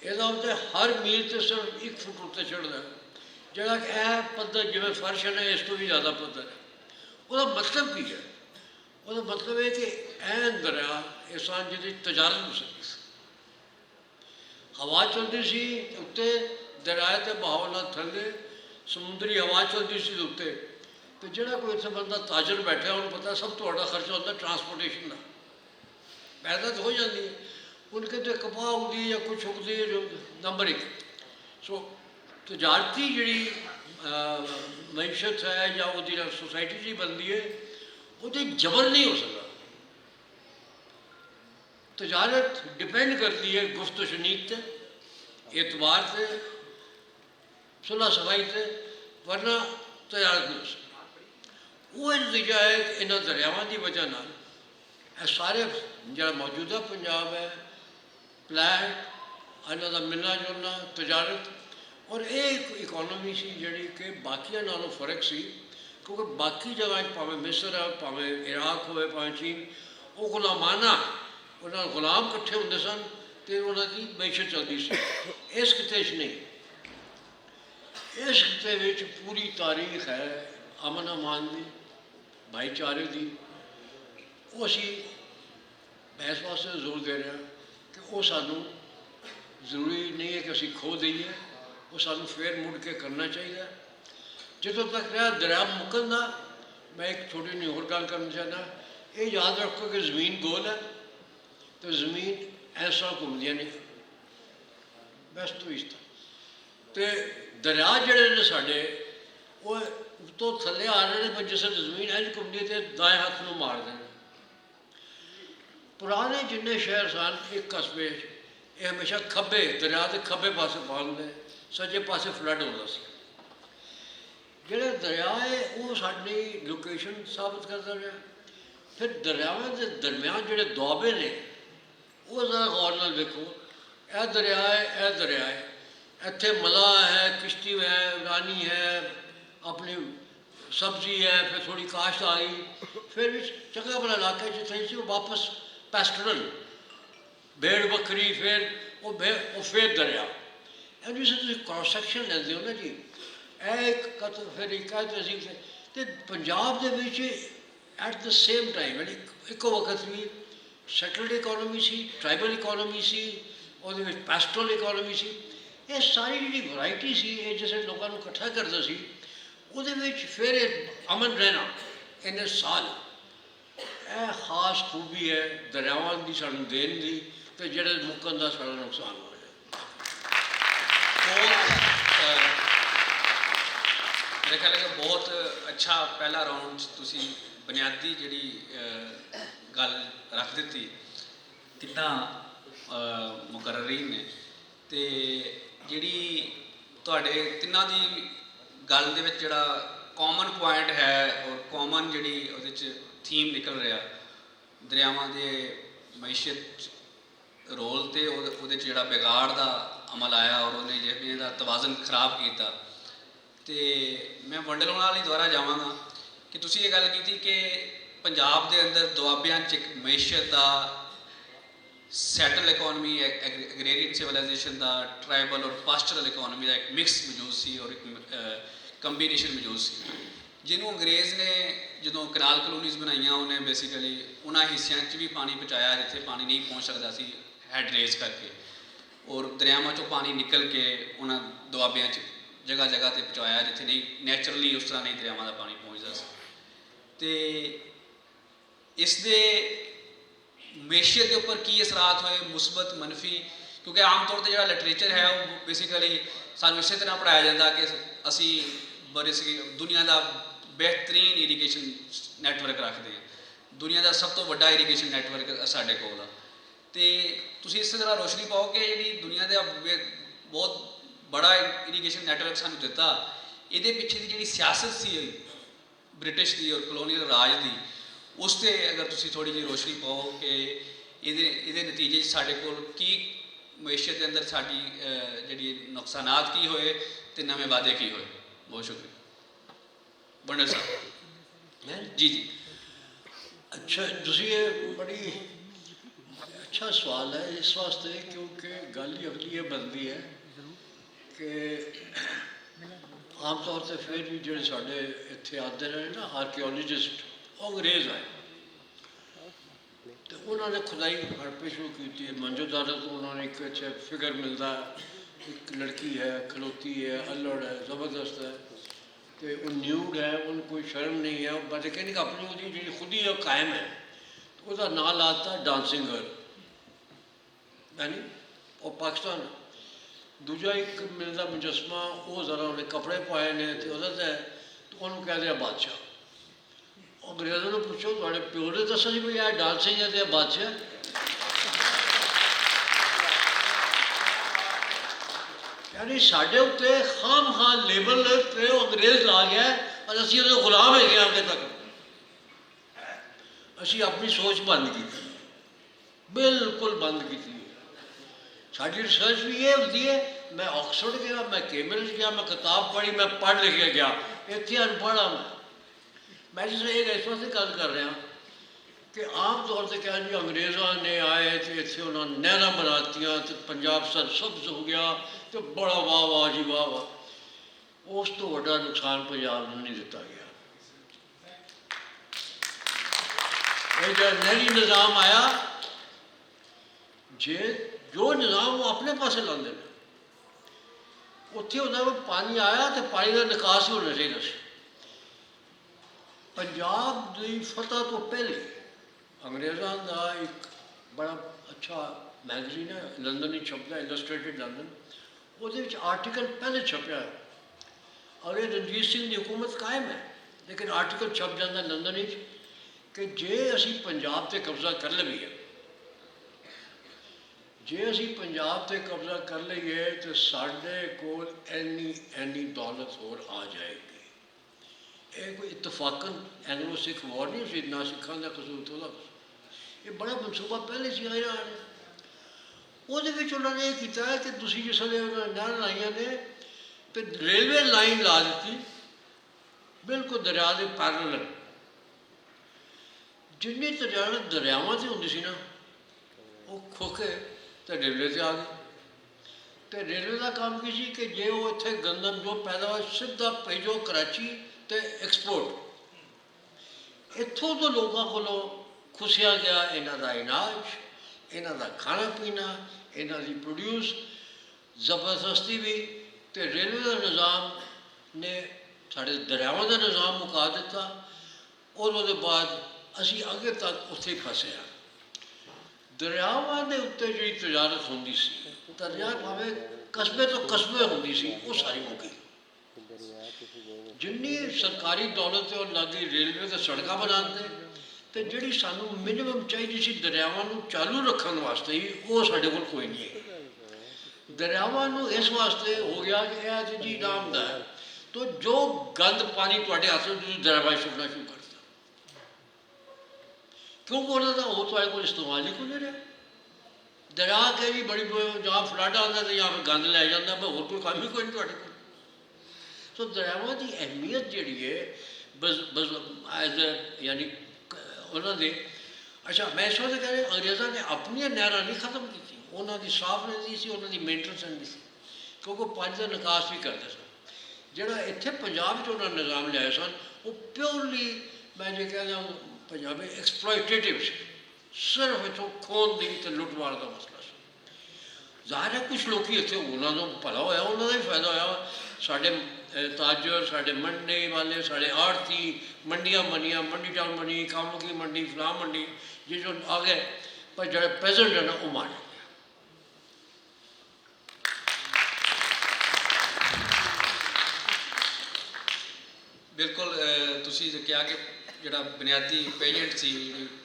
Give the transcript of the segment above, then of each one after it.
ਇਹਦਾ ਉੱਤੇ ਹਰ ਮੀਲ 'ਤੇ ਸਿਰਫ 1 ਫੁੱਟ ਉੱਤੇ ਚੜ੍ਹਦਾ, ਜਿਹੜਾ ਕਿ ਇਹ ਪੱਧਰ ਜਿਵੇਂ ਫਰਸ਼ ਹੈ ਇਸ ਤੋਂ ਵੀ ਜ਼ਿਆਦਾ ਪੱਧਰ ਹੈ। ਉਹਦਾ ਮਤਲਬ ਕੀ ਹੈ? ਉਹਦਾ ਮਤਲਬ ਇਹ ਕਿ ਐਨ ਦਰਿਆ ਇਨਸਾਨ ਜਿਹਦੀ ਤਜਾਰਤ ਹੋ ਸਕਦੀ ਸੀ। ਹਵਾ ਚੱਲਦੀ ਸੀ ਉੱਤੇ, ਦਰਿਆ ਦੇ ਬਹਾਵ ਨਾਲ ਥੱਲੇ ਸਮੁੰਦਰੀ ਹਵਾ ਚੱਲਦੀ ਸੀ ਉੱਤੇ, ਅਤੇ ਜਿਹੜਾ ਕੋਈ ਇੱਥੇ ਬੰਦਾ ਤਾਜਰ ਬੈਠਾ ਉਹਨੂੰ ਪਤਾ ਸਭ ਤੋਂ ਵੱਡਾ ਖਰਚਾ ਹੁੰਦਾ ਟਰਾਂਸਪੋਰਟੇਸ਼ਨ ਦਾ। ਪੈਦਾ ਤਾਂ ਹੋ ਜਾਂਦੀ ਹੈ, ਉਨਕੇ ਤੇ ਕਪਾਹ ਉੱਗਦੀ ਜਾਂ ਕੁਛ ਉੱਗਦੀ ਹੈ, ਜੋ ਨੰਬਰ 1। ਸੋ ਤਜਾਰਤੀ ਜਿਹੜੀ ਮਈਸ਼ਤ ਹੈ ਜਾਂ ਉਹਦੀ ਸੋਸਾਇਟੀ ਜਿਹੜੀ ਬਣਦੀ ਹੈ, ਉਹਦੇ ਜਬਰ ਨਹੀਂ ਹੋ ਸਕਦਾ। ਤਜਾਰਤ ਡਿਪੈਂਡ ਕਰਦੀ ਹੈ ਗੁਫਤ ਸ਼ਨੀਕ 'ਤੇ, एतबार से, सुलह सफाई से, वरना तजारत नहीं हो सकती। वो नतीजा है कि इन्होंने दरियावां की वजह नाल सारे जो मौजूदा पंजाब है, प्लैट, इन्हों का मिलना जुलना, तजारत, और एक इकोनॉमी सी जी कि बाकिया नालों फर्क सी, क्योंकि बाकी जगह भावें मिस्र है, भावें इराक हो, भावें चीन, वो गुलामाना उन्होंने गुलाम कट्ठे होंदे सन तो उन्होंने मैशत चलती सी। इस खिते नहीं, इस खिते पूरी तारीख है अमन अमान की, भाईचारे की। वो असी इस वास्ते जोर दे रहे हैं कि वो सानू जरूरी नहीं है कि असी खो दईए, वो सानू फिर मुड़ के करना चाहिए। जितों तक रहा दरिया मुकन का, मैं एक छोटी जी होर गल करना चाहना, ये याद रखो कि ज़मीन गोल है तो ज़मीन इस तरह घूमदियाँ नहीं, वैस तो इस तरह। तो दरिया जोड़े ने साढ़े वो तो थले आ रहे हैं, पर जिस जमीन इंज घूमती है तो दाएं हाथ में मार दें। पुराने जिन्ने शहर सन एक कस्बे ये हमेशा खब्बे दरिया के खब्बे पासे पाते, सज्जे पासे फ्लड होता सी। जोड़े दरिया है वो साड़ी लोकेशन साबित करता रहा। फिर दरियावां के दरम्यान जोड़े दुआबे ने वो जरा गौर नाल देखो, यह दरिया है, यह दरिया है, इत्थे मला है, किश्ती है, रानी है, अपनी सब्जी है, फिर थोड़ी काश्त आई, फिर चंगा भला इलाका जिथे सी वापस पैस्टरल भेड़ बकरी, फिर वो फिर दरिया। जिस क्रॉस सैक्शन लेंदे हो ना जी, एक फिर एक तहसील से तो पंजाब दे विच एट द सेम टाइम इको वक्त भी सैटल्ड इकोनॉमी सी, ट्राइबल इकोनॉमी सी, और पैस्टरल इकोनॉमी सी। ये सारी जी वरायटी सी, ये जिस लोगों को इकट्ठा करता सी, ਉਹਦੇ ਵਿੱਚ फिर अमन रहना इन्ने साल। यह खास खूबी है दरियावां की सानू देन की, तो जेड़े मुकन का सारा नुकसान हो जाए। मेरे ख्याल है बहुत अच्छा पहला राउंड तुसी बुनियादी जिहड़ी गल रख दी तिन्ना मुकर्रीन ने, तो जिहड़ी तुहाडे तिन्ना दी गल दे विच जिहड़ा कॉमन पॉइंट है और कॉमन जिहड़ी उहदे च थीम निकल रहा दरियावां दे मैशियत रोल ते उहदे च जिहड़ा बिगाड़ दा अमल आया और उन्हें जिहड़े दा तवाज़न खराब किया। तो मैं वंडल नाल ही दोबारा जावांगा कि तुसीं ये गल कीती कि पंजाब दे अंदर दुआबियां च एक मैशियत दा, सैटल इकोनॉमी, एग्रेरियन सिविलाइजेशन का, ट्राइबल और पास्टरल इकोनॉमी का एक मिक्स मौजूद सी और एक कंबीनेशन मौजूद सी, जिन्हों अंग्रेज़ ने जो कनाल कलोनीज़ बनाइया उन्हें बेसिकली उन्होंने हिस्सों भी पानी पहुँचाया जिथे पानी नहीं पहुँच सकता सी हैड रेज करके, और दरियावां चों पानी निकल के उन्होंने दुआबियां जगह जगह पर पहुँचाया जिथे नहीं नैचुरली उस तरह नहीं दरियावां का पानी पहुँचता सी। तो इस दे मैशियत के उपर की असरात हुए मुस्बत मनफी, क्योंकि आम तौर पर जो लिटरेचर है वो बेसिकली सानू इस तरह पढ़ाया जाता कि असी बड़े दुनिया का बेहतरीन इरीगेशन नैटवर्क रखते हैं, दुनिया का सब तो बड़ा इरीगेशन नैटवर्क साढ़े कोल आ। तो तुसीं इस तरह रोशनी पाओ कि जी दुनिया का बहुत बड़ा इरीगेशन नैटवर्क सानू दिता, ये पिछे की जी सियासत सी ब्रिटिश की और कलोनीयल राज की, उस पर अगर तुसीं थोड़ी जी रोशनी पाओ कि ये नतीजे साढ़े कोल की मैशियत के अंदर साड़ी जी नुकसानात की होए तो नवे वादे की होए। बहुत शुक्रिया बंडल साहब। जी जी अच्छा, तुसीं ये बड़ी अच्छा सवाल है इस वास्ते क्योंकि गल ही अगली ये बनती है कि आम तौर पर फिर भी जो साढ़े इतने आते रहे ना आर्कियोलॉजिस्ट वो अंग्रेज़ आए तो उन्होंने खुदाई हड़पे शुरू की मंजोदारा तो उन्होंने एक अच्छा फिगर मिलता एक लड़की है खलोती है अल्लड़ है ज़बरदस्त है तो वो न्यूड है उन कोई शर्म नहीं है बस कहने का अपनी वो जी खुद ही कायम है तो उसका नाम लाता डांसिंग गर्ल यानी और पाकिस्तान दूजा एक मिलता मुजस्मा वो ज़रा उन्हें कपड़े पाए ने तो उधर है तो उन्होंने कह दिया बादशाह अंग्रेज़ों ने पूछो थोड़े प्यो ने दसा जी भाई यार डांसिंग है तो बादशाह यानी साढ़े उत्ते खाम खान लेबल ते अंग्रेज़ ला गया और असी उहदे गुलाम है आगे तक असी अपनी सोच बंद की बिल्कुल बंद की साड़ी रिसर्च भी ये होती है मैं ऑक्सफोर्ड गया मैं कैम्ब्रिज गया मैं किताब पढ़ी मैं पढ़ लिख के गया इतने अनपढ़ हाँ मैं जिसने एक इस वास्ते गल कर रहा कि आम तौर पर क्या जी अंग्रेज़ों ने आए तो इतने उन्होंने नहर बनातियाँ तो पंजाब सरसब्ज हो गया तो बड़ा वाह वाह जी वाह वाह उस तो बड़ा नुकसान पंजाब को नहीं दिता गया ये जो नहरी निज़ाम आया जे जो निज़ाम वो अपने पासे लाते हैं उत्थे होंदा वो पानी आया तो पानी का निकास ही होना चाहिए पंजाब की फतह तो पहले अंग्रेज़ों का एक बड़ा अच्छा मैगजीन है लंदन ही छपता इलस्ट्रेटेड लंदन वो आर्टिकल पहले छपया और ये रणजीत सिंह की हुकूमत कायम है लेकिन आर्टिकल छप जाता लंदन ही कि जे असी पंजाब से कब्जा कर लईए जे असी पंजाब से कब्जा कर लीए तो साढ़े कोल एनी दौलत होर आ जाएगी ये कोई इतफाकन एंग्लो सिख वॉर नहीं सी ना सिखा का कसूर तो ये बड़ा मनसूबा पहले से आया वो उन्होंने ये किया है कि तुम जिसले नहर लाइया ने तो रेलवे लाइन ला दी बिल्कुल दरिया के पैरल जिन्नी दरियावां से होंगी सी ना वो खोखे तो रेलवे से आ गए तो रेलवे का काम की सी कि जे वो इतने गंदम जो पैदा हो सीधा भेजो कराची तो एक्सपोर्ट इतों तो लोगों को खुशिया गया इन्हों का इनाज इन्हों का खाना पीना इन्हों की प्रोड्यूस जबरदस्ती भी तो रेलवे का निज़ाम ने साढ़े दरियावां का निज़ाम मुका दिता और वो बाद असी अगे तक उत्थे फसे दरियावां के उत्ते जी तजारत होंदी सी दरिया भावें कस्बे तो कस्बे होंदी सी वो सारी मुकी जिन्नी सरकारी दौलत और लागी रेलवे तो सड़क बनाते तो जी सानू मिनिमम चाहिए सी दरियावां चालू रखने वास्ते ही वो साढ़े कोल कोई नहीं है दरियावां इस वास्ते हो गया कि यह जी नाम है तो जो गंद पानी थोड़े हाथ में दरियावां छुड़ना शुरू कर क्योंकि उन्होंने वो तो कोई इस्तेमाल ही को नहीं रहा दरिया के भी बड़ी जहाँ फ्लड आता तो यहाँ गंद लै जाता मैं होर कोई काम ही कोई नहीं थोड़े को सो दरियावां की अहमियत जी है एज ए यानी उन्होंने अच्छा मैं इस वास्ते कह रहा अंग्रेज़ों ने अपन नहर नहीं खत्म की उन्होंने साफ रहती सी उन्होंने मेनटेनेंस नहीं सी क्योंकि पानी का निकास भी करते सन जोड़ा इतने पंजाब उन्होंने निज़ाम लिया सन वो प्योरली मैं जो कहना पंजाबी एक्सप्लॉयटेटिव सिर्फ इतों खोन दी तो लुटमार का मसला से जाहिर है कुछ लोग इतने उन्होंने भला होया उन्होंने भी फायदा होया साढ़े ताजर साढ़े मंडी वाले साढ़े आड़ती मंडियां बनिया मंडी टाउन बनी काम की मंडी फलां मंडी ये जो आ गए पर जो प्रेजेंट है ना वो मार बिल्कुल तुसी कहा कि जोड़ा बुनियादी पेजेंट सी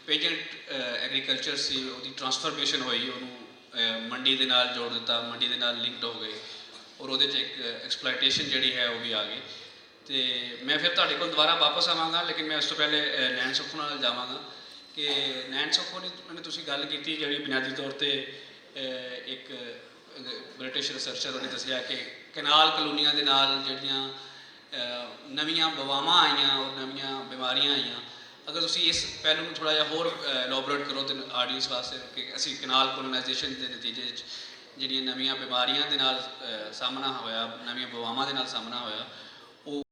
पेजेंट एग्रीकल्चर सी उसकी ट्रांसफॉर्मेशन हुई उन्होंने मंडी के नाल जोड़ दिता मंडी के नाल लिंक्ड हो गए और वो एक एक्सप्लाइटेशन जी है वो भी आ गई तो मैं फिर तुहाडे कोल दोबारा वापस आवांगा लेकिन मैं उस तो पहले नैन सुखो नाल जावांगा कि नैन सुखो ने मैंने तुसी गल की जी बुनियादी तौर पर एक ब्रिटिश रिसर्चर ने दसिया कि कैनाल कलोनियां दे नाल जिहड़ियां नवीं बवावां आईयां और नवीं बीमारियां आईयां ਅਗਰ ਤੁਸੀਂ ਇਸ ਪਹਿਲੂ ਨੂੰ ਥੋੜ੍ਹਾ ਜਿਹਾ ਹੋਰ ਐਲੋਬਰੇਟ ਕਰੋ ਤੇ ਆਡੀਅנס ਵਾਸਤੇ ਕਿ ਅਸੀਂ ਕਨਾਲ ਕੋਲੋਨਾਈਜੇਸ਼ਨ ਦੇ ਨਤੀਜੇ 'ਚ ਜਿਹੜੀਆਂ ਨਵੀਆਂ ਬਿਮਾਰੀਆਂ ਦੇ ਨਾਲ ਸਾਹਮਣਾ ਹੋਇਆ, ਨਵੀਆਂ ਵਬਾਵਾਂ ਦੇ ਨਾਲ ਸਾਹਮਣਾ ਹੋਇਆ, ਉਹ